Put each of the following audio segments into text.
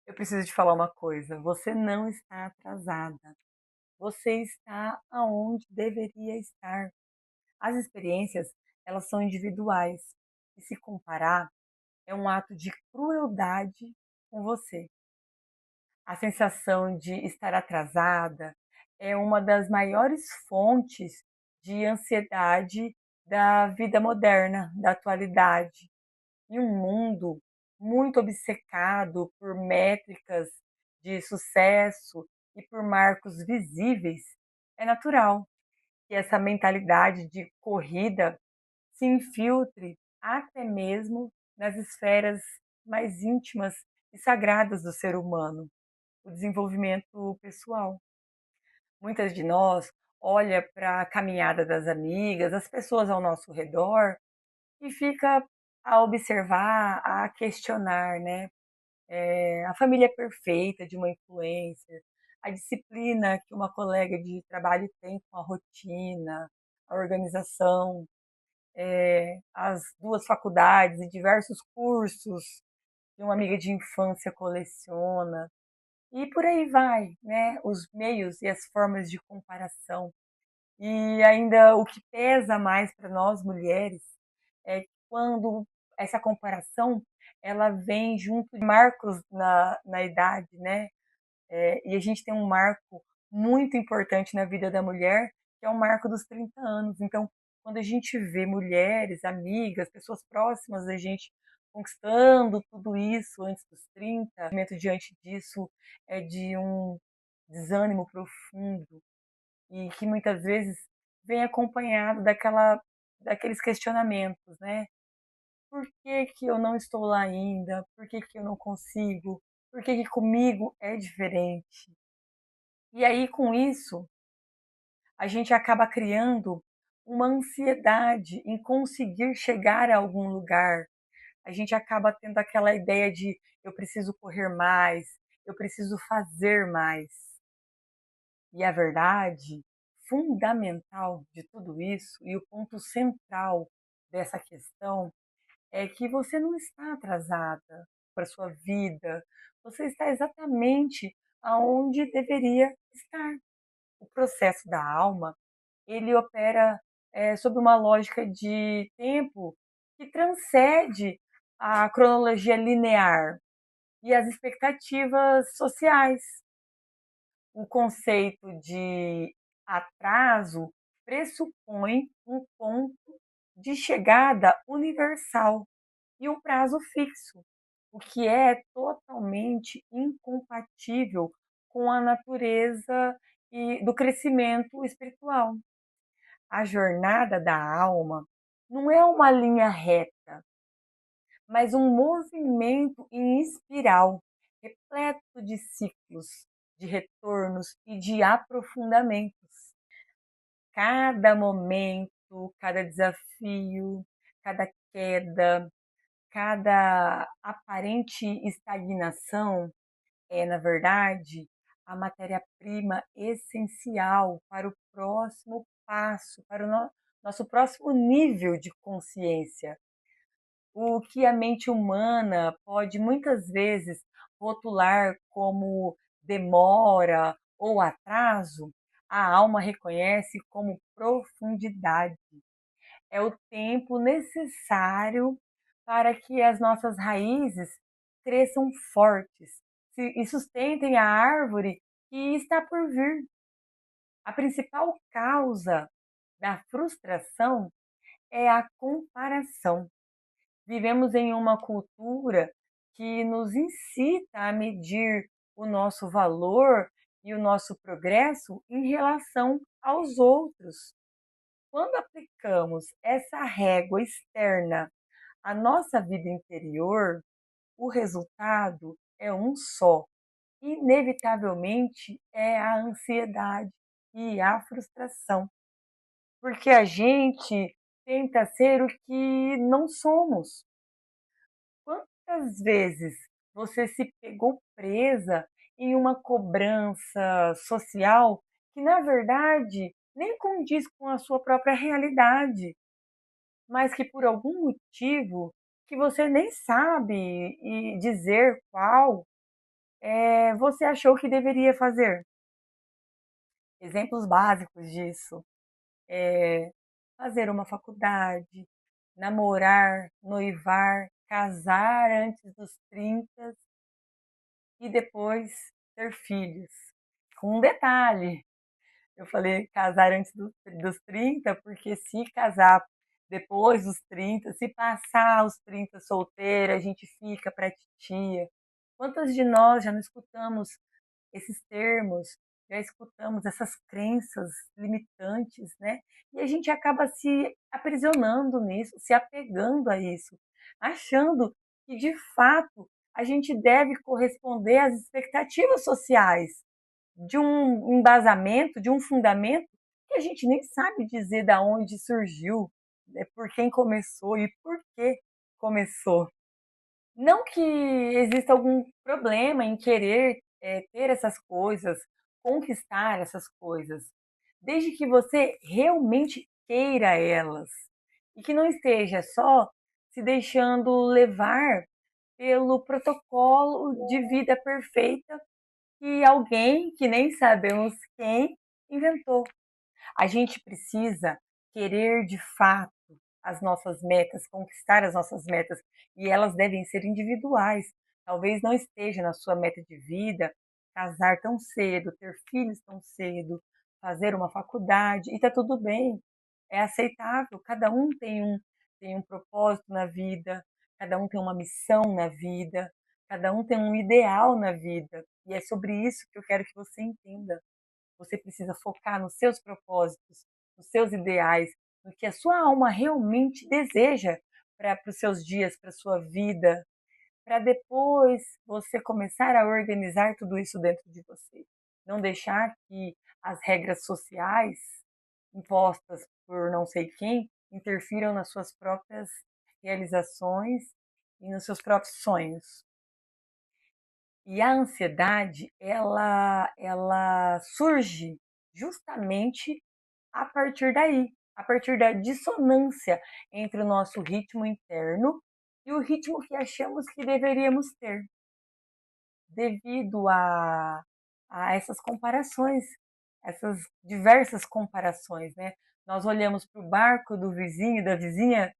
Eu preciso te falar uma coisa, você não está atrasada, você está aonde deveria estar. As experiências, elas são individuais, e se comparar é um ato de crueldade com você. A sensação de estar atrasada é uma das maiores fontes de ansiedade da vida moderna, da atualidade. Em um mundo muito obcecado por métricas de sucesso e por marcos visíveis, é natural que essa mentalidade de corrida se infiltre até mesmo nas esferas mais íntimas e sagradas do ser humano, o desenvolvimento pessoal. Muitas de nós olha para a caminhada das amigas, as pessoas ao nosso redor e fica a observar, a questionar, né? A família perfeita de uma influencer, a disciplina que uma colega de trabalho tem com a rotina, a organização, as duas faculdades e diversos cursos que uma amiga de infância coleciona. E por aí vai, né? Os meios e as formas de comparação. E ainda o que pesa mais para nós mulheres é quando essa comparação ela vem junto de marcos na idade, né? E a gente tem um marco muito importante na vida da mulher, que é o marco dos 30 anos. Então, quando a gente vê mulheres, amigas, pessoas próximas da gente conquistando tudo isso antes dos 30, o sentimento diante disso é de um desânimo profundo e que muitas vezes vem acompanhado daqueles questionamentos, né? Por que que eu não estou lá ainda? Por que que eu não consigo? Por que que comigo é diferente? E aí, com isso, a gente acaba criando uma ansiedade em conseguir chegar a algum lugar. A gente acaba tendo aquela ideia de eu preciso correr mais, eu preciso fazer mais. E a verdade fundamental de tudo isso, e o ponto central dessa questão, é que você não está atrasada para a sua vida, você está exatamente aonde deveria estar. O processo da alma, ele opera sob uma lógica de tempo que transcende a cronologia linear e as expectativas sociais. O conceito de atraso pressupõe um ponto de chegada universal e um prazo fixo, o que é totalmente incompatível com a natureza e do crescimento espiritual. A jornada da alma não é uma linha reta, mas um movimento em espiral, repleto de ciclos, de retornos e de aprofundamentos. Cada momento, cada desafio, cada queda, cada aparente estagnação é, na verdade, a matéria-prima essencial para o próximo passo, para o nosso próximo nível de consciência. O que a mente humana pode muitas vezes rotular como demora ou atraso, a alma reconhece como profundidade. É o tempo necessário para que as nossas raízes cresçam fortes e sustentem a árvore que está por vir. A principal causa da frustração é a comparação. Vivemos em uma cultura que nos incita a medir o nosso valor e o nosso progresso em relação aos outros. Quando aplicamos essa régua externa à nossa vida interior, o resultado é um só. Inevitavelmente é a ansiedade e a frustração, porque a gente tenta ser o que não somos. Quantas vezes você se pegou presa em uma cobrança social que, na verdade, nem condiz com a sua própria realidade, mas que por algum motivo que você nem sabe dizer qual, você achou que deveria fazer? Exemplos básicos disso é fazer uma faculdade, namorar, noivar, casar antes dos 30 e depois ter filhos. Com um detalhe, eu falei casar antes dos 30, porque se casar depois dos 30, se passar os 30 solteira, a gente fica para titia. Quantas de nós já não escutamos esses termos, já escutamos essas crenças limitantes, né? E a gente acaba se aprisionando nisso, se apegando a isso, achando que de fato a gente deve corresponder às expectativas sociais de um embasamento, de um fundamento que a gente nem sabe dizer da onde surgiu, né, por quem começou e por que começou. Não que exista algum problema em querer ter essas coisas, conquistar essas coisas, desde que você realmente queira elas e que não esteja só se deixando levar pelo protocolo de vida perfeita que alguém, que nem sabemos quem, inventou. A gente precisa querer de fato as nossas metas, conquistar as nossas metas, e elas devem ser individuais. Talvez não esteja na sua meta de vida casar tão cedo, ter filhos tão cedo, fazer uma faculdade, e está tudo bem, é aceitável. Cada um tem um propósito na vida, cada um tem uma missão na vida, cada um tem um ideal na vida, e é sobre isso que eu quero que você entenda. Você precisa focar nos seus propósitos, nos seus ideais, no que a sua alma realmente deseja para os seus dias, para a sua vida, para depois você começar a organizar tudo isso dentro de você. Não deixar que as regras sociais impostas por não sei quem interfiram nas suas próprias realizações e nos seus próprios sonhos. E a ansiedade, ela surge justamente a partir daí, a partir da dissonância entre o nosso ritmo interno e o ritmo que achamos que deveríamos ter, devido a essas comparações, essas diversas comparações, né? Nós olhamos para o barco do vizinho, da vizinha,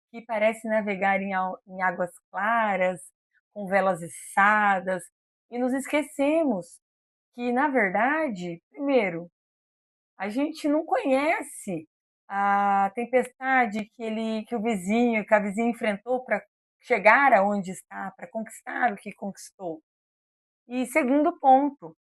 que parece navegar em águas claras, com velas içadas, e nos esquecemos que, na verdade, primeiro, a gente não conhece a tempestade que o vizinho, que a vizinha enfrentou para chegar aonde está, para conquistar o que conquistou. E segundo ponto,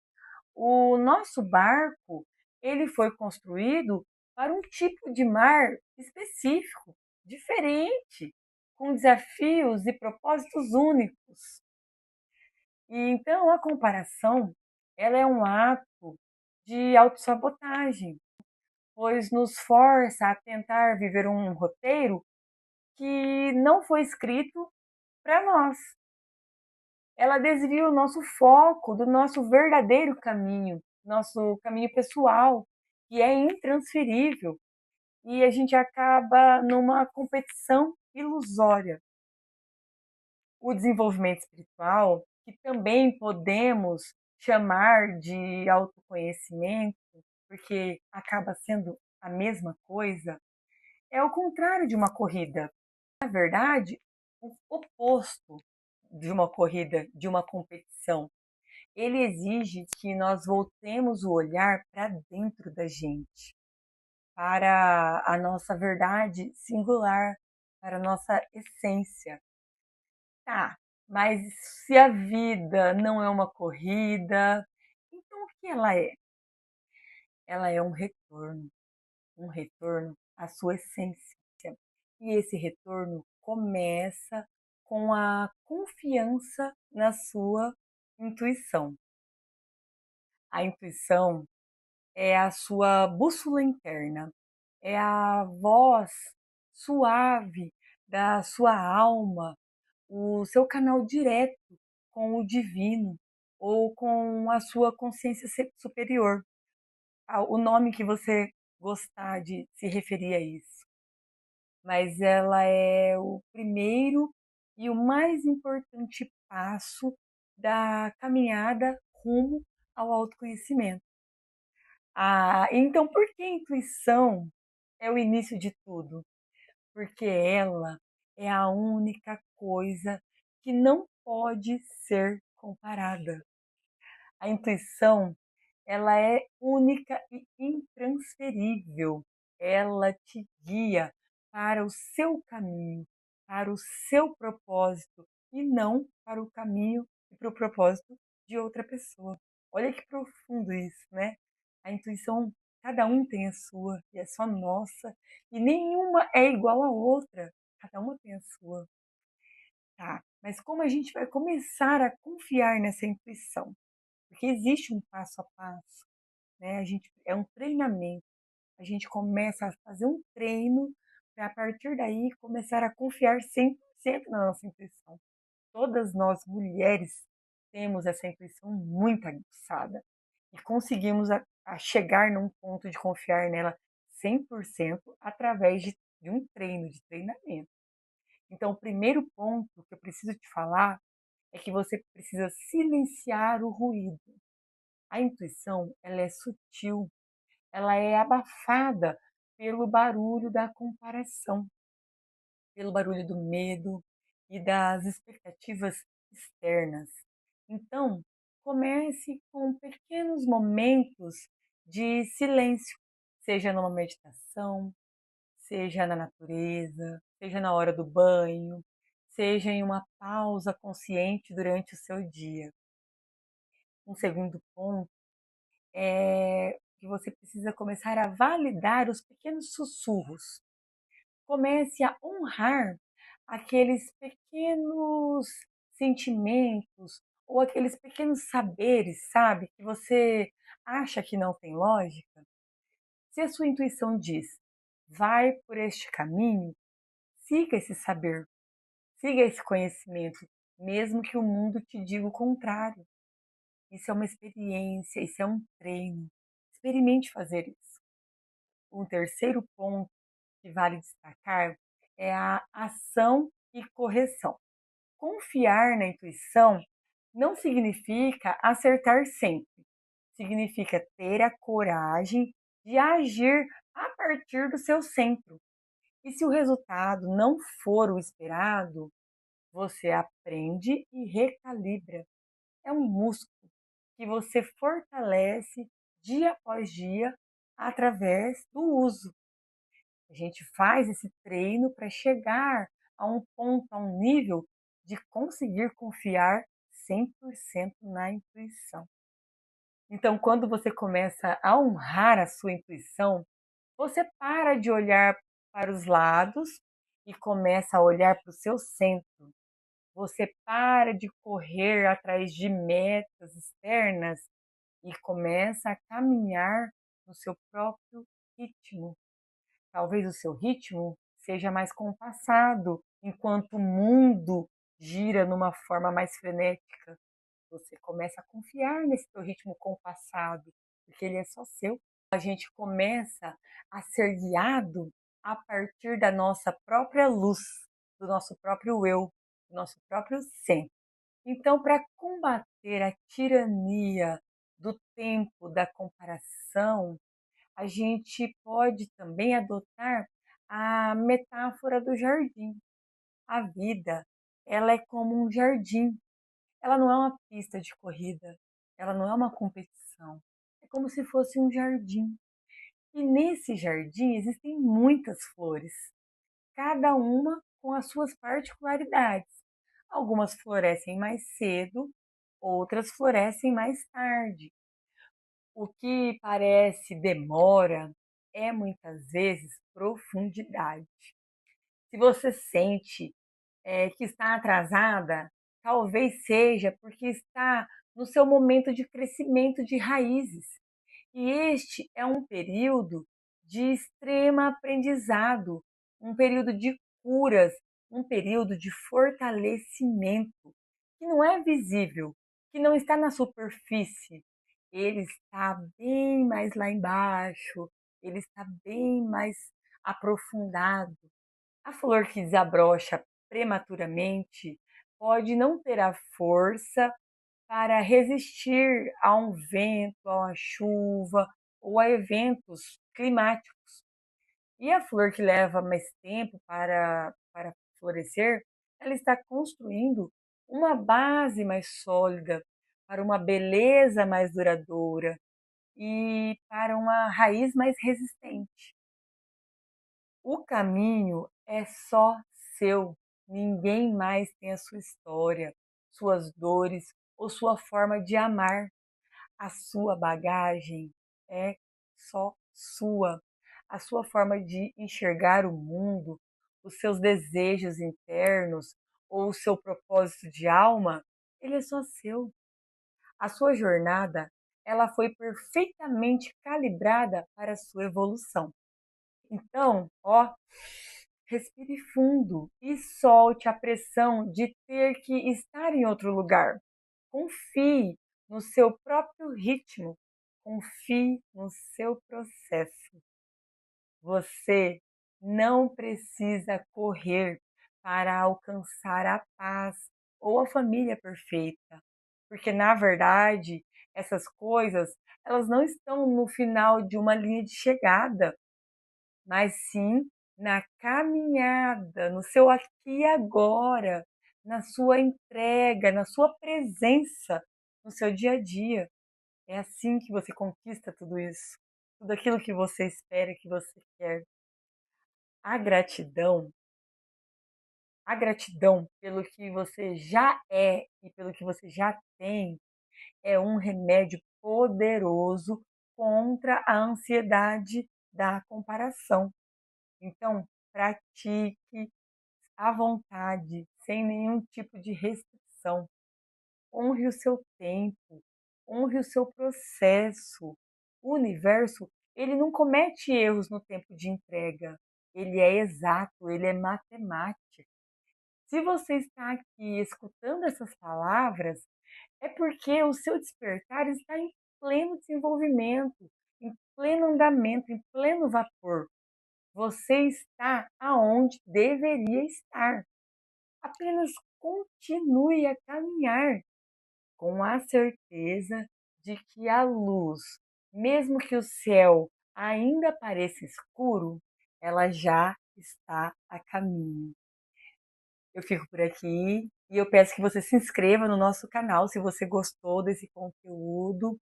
o nosso barco, ele foi construído para um tipo de mar específico, diferente, com desafios e propósitos únicos. E então a comparação, ela é um ato de autossabotagem, pois nos força a tentar viver um roteiro que não foi escrito para nós. Ela desvia o nosso foco do nosso verdadeiro caminho, nosso caminho pessoal, que é intransferível, e a gente acaba numa competição ilusória. O desenvolvimento espiritual, que também podemos chamar de autoconhecimento, porque acaba sendo a mesma coisa, é o contrário de uma corrida. Na verdade, o oposto de uma corrida, de uma competição. Ele exige que nós voltemos o olhar para dentro da gente, para a nossa verdade singular, para a nossa essência. Tá, mas se a vida não é uma corrida, então o que ela é? Ela é um retorno à sua essência. E esse retorno começa com a confiança na sua intuição. A intuição é a sua bússola interna, é a voz suave da sua alma, o seu canal direto com o divino ou com a sua consciência superior, o nome que você gostar de se referir a isso. Mas ela é o primeiro e o mais importante passo da caminhada rumo ao autoconhecimento. Então, por que a intuição é o início de tudo? Porque ela é a única coisa que não pode ser comparada. A intuição, ela é única e intransferível. Ela te guia para o seu caminho, para o seu propósito e não para o caminho e para o propósito de outra pessoa. Olha que profundo isso, né? A intuição, cada um tem a sua e é só nossa, e nenhuma é igual à outra. Cada uma tem a sua. Tá, mas como a gente vai começar a confiar nessa intuição? Porque existe um passo a passo, né? É um treinamento. A gente começa a fazer um treino para a partir daí começar a confiar 100% na nossa intuição. Todas nós mulheres temos essa intuição muito aguçada e conseguimos a chegar num ponto de confiar nela 100% através de um treino, de treinamento. Então, o primeiro ponto que eu preciso te falar é que você precisa silenciar o ruído. A intuição, ela é sutil, ela é abafada pelo barulho da comparação, pelo barulho do medo e das expectativas externas. Então, comece com pequenos momentos de silêncio, seja numa meditação, seja na natureza, seja na hora do banho, seja em uma pausa consciente durante o seu dia. Um segundo ponto é que você precisa começar a validar os pequenos sussurros. Comece a honrar aqueles pequenos sentimentos ou aqueles pequenos saberes, sabe, que você acha que não tem lógica. Se a sua intuição diz, vai por este caminho, siga esse saber, siga esse conhecimento, mesmo que o mundo te diga o contrário. Isso é uma experiência, isso é um treino. Experimente fazer isso. Um terceiro ponto que vale destacar é a ação e correção. Confiar na intuição não significa acertar sempre. Significa ter a coragem de agir a partir do seu centro. E se o resultado não for o esperado, você aprende e recalibra. É um músculo que você fortalece dia após dia através do uso. A gente faz esse treino para chegar a um ponto, a um nível de conseguir confiar 100% na intuição. Então, quando você começa a honrar a sua intuição, você para de olhar para os lados e começa a olhar para o seu centro. Você para de correr atrás de metas externas e começa a caminhar no seu próprio ritmo. Talvez o seu ritmo seja mais compassado, enquanto o mundo gira numa forma mais frenética. Você começa a confiar nesse seu ritmo compassado, porque ele é só seu. A gente começa a ser guiado a partir da nossa própria luz, do nosso próprio eu, do nosso próprio centro. Então, para combater a tirania do tempo da comparação, a gente pode também adotar a metáfora do jardim. A vida, ela é como um jardim. Ela não é uma pista de corrida, ela não é uma competição. É como se fosse um jardim. E nesse jardim existem muitas flores, cada uma com as suas particularidades. Algumas florescem mais cedo, outras florescem mais tarde. O que parece demora é muitas vezes profundidade. Se você sente que está atrasada, talvez seja porque está no seu momento de crescimento de raízes. E este é um período de extrema aprendizado, um período de curas, um período de fortalecimento, que não é visível, que não está na superfície. Ele está bem mais lá embaixo, ele está bem mais aprofundado. A flor que desabrocha prematuramente pode não ter a força para resistir a um vento, a uma chuva ou a eventos climáticos. E a flor que leva mais tempo para florescer, ela está construindo uma base mais sólida para uma beleza mais duradoura e para uma raiz mais resistente. O caminho é só seu. Ninguém mais tem a sua história, suas dores ou sua forma de amar. A sua bagagem é só sua. A sua forma de enxergar o mundo, os seus desejos internos ou o seu propósito de alma, ele é só seu. A sua jornada, ela foi perfeitamente calibrada para a sua evolução. Então, ó, respire fundo e solte a pressão de ter que estar em outro lugar. Confie no seu próprio ritmo, confie no seu processo. Você não precisa correr para alcançar a paz ou a família perfeita, porque na verdade essas coisas elas não estão no final de uma linha de chegada, mas sim na caminhada, no seu aqui e agora, na sua entrega, na sua presença, no seu dia a dia. É assim que você conquista tudo isso, tudo aquilo que você espera, que você quer. A gratidão, a gratidão pelo que você já é e pelo que você já tem, é um remédio poderoso contra a ansiedade da comparação. Então, pratique à vontade, sem nenhum tipo de restrição. Honre o seu tempo, honre o seu processo. O universo, ele não comete erros no tempo de entrega. Ele é exato, ele é matemático. Se você está aqui escutando essas palavras, é porque o seu despertar está em pleno desenvolvimento, em pleno andamento, em pleno vapor. Você está aonde deveria estar. Apenas continue a caminhar com a certeza de que a luz, mesmo que o céu ainda pareça escuro, ela já está a caminho. Eu fico por aqui e eu peço que você se inscreva no nosso canal se você gostou desse conteúdo